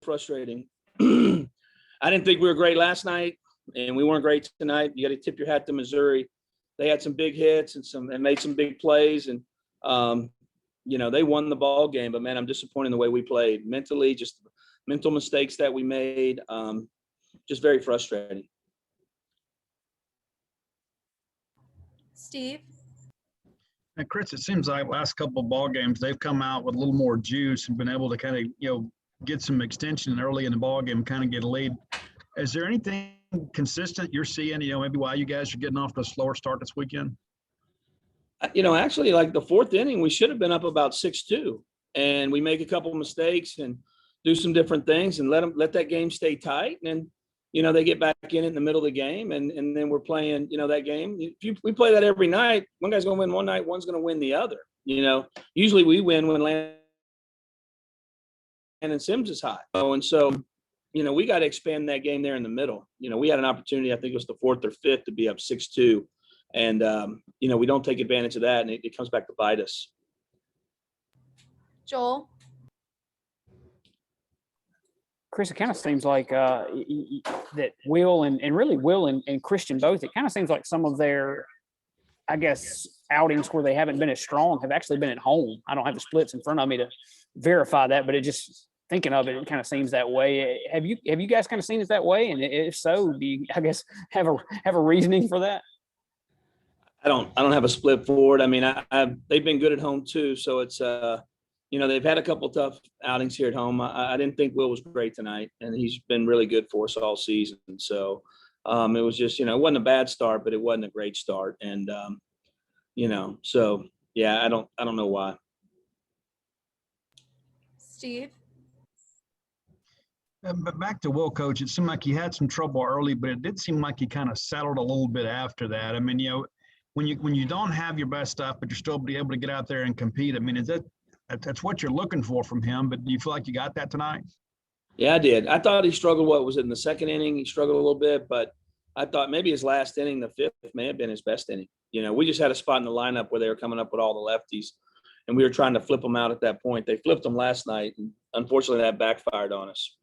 frustrating. I didn't think we were great last night, and we weren't great tonight. You got to tip your hat to Missouri. They had some big hits and made some big plays, and they won the ball game. But man, I'm disappointed in the way we played mentally. Just mental mistakes that we made. Just very frustrating. Steve? And Chris, it seems like last couple of ball games, they've come out with a little more juice and been able to kind of, get some extension early in the ball game, kind of get a lead. Is there anything consistent you're seeing, maybe why you guys are getting off to a slower start this weekend? Actually, like the fourth inning, we should have been up about 6-2, and we make a couple of mistakes and do some different things and let that game stay tight. And they get back in the middle of the game, and then we're playing, that game. We play that every night. One guy's going to win one night, one's going to win the other. Usually we win when Landon Sims is hot. And so, we got to expand that game there in the middle. We had an opportunity, I think it was the fourth or fifth, to be up 6-2. And, we don't take advantage of that, and it comes back to bite us. Joel? Chris, it kind of seems like that Will and really Will and Christian both, it kind of seems like some of their, I guess, outings where they haven't been as strong have actually been at home. I don't have the splits in front of me to verify that, but it just thinking of it, it kind of seems that way. Have you guys kind of seen it that way? And if so, do you, I guess, have a reasoning for that? I don't have a split for it. I mean, they've been good at home too. So it's, they've had a couple tough outings here at home. I didn't think Will was great tonight, and he's been really good for us all season. So it was just, it wasn't a bad start, but it wasn't a great start. And, so yeah, I don't know why. Steve? But back to Will, Coach, it seemed like he had some trouble early, but it did seem like he kind of settled a little bit after that. I mean, when you don't have your best stuff, but you're still able to get out there and compete, I mean, that's what you're looking for from him, but do you feel like you got that tonight? Yeah, I did. I thought he struggled. What was it in the second inning? He struggled a little bit, but I thought maybe his last inning, the fifth, may have been his best inning. We just had a spot in the lineup where they were coming up with all the lefties, and we were trying to flip them out at that point. They flipped them last night, and unfortunately that backfired on us.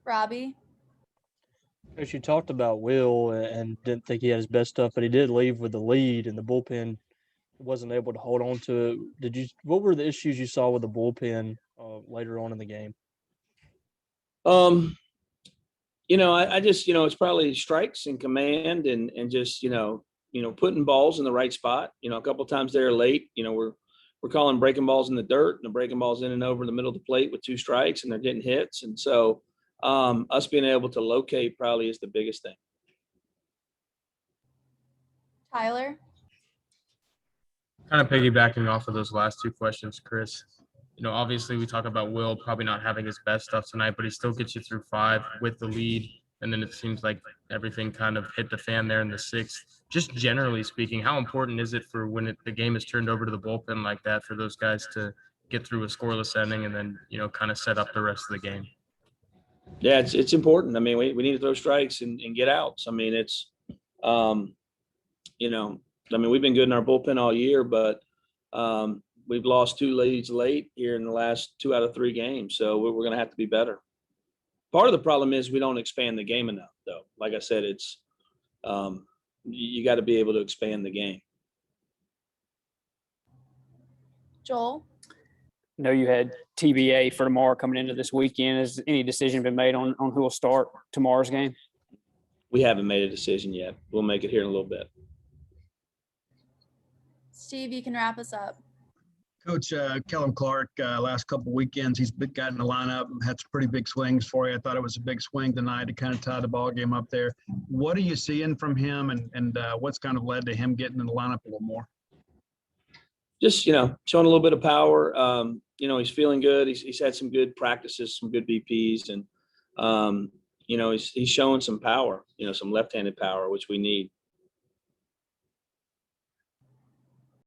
Robbie? As you talked about Will and didn't think he had his best stuff, but he did leave with the lead, and the bullpen wasn't able to hold on to it. What were the issues you saw with the bullpen later on in the game? I just, it's probably strikes and command and just, putting balls in the right spot. A couple of times they're late. We're calling breaking balls in the dirt, and the breaking balls in and over the middle of the plate with 2 strikes, and they're getting hits. And so us being able to locate probably is the biggest thing. Tyler? Kind of piggybacking off of those last 2 questions, Chris. Obviously we talk about Will probably not having his best stuff tonight, but he still gets you through 5 with the lead. And then it seems like everything kind of hit the fan there in the 6th. Just generally speaking, how important is it for when the game is turned over to the bullpen like that for those guys to get through a scoreless inning and then, kind of set up the rest of the game? Yeah, it's important. I mean, we need to throw strikes and get outs. I mean, it's, we've been good in our bullpen all year, but we've lost 2 leads late here in the last 2 out of 3 games. So we're going to have to be better. Part of the problem is we don't expand the game enough, though. Like I said, it's you got to be able to expand the game. Joel? I know you had TBA for tomorrow coming into this weekend. Has any decision been made on who will start tomorrow's game? We haven't made a decision yet. We'll make it here in a little bit. Steve, you can wrap us up. Coach, Kellum Clark, last couple of weekends, he's got in the lineup, had some pretty big swings for you. I thought it was a big swing tonight to kind of tie the ball game up there. What are you seeing from him, and what's kind of led to him getting in the lineup a little more? Just, showing a little bit of power. He's feeling good. He's had some good practices, some good BPs, and, he's showing some power, some left-handed power, which we need.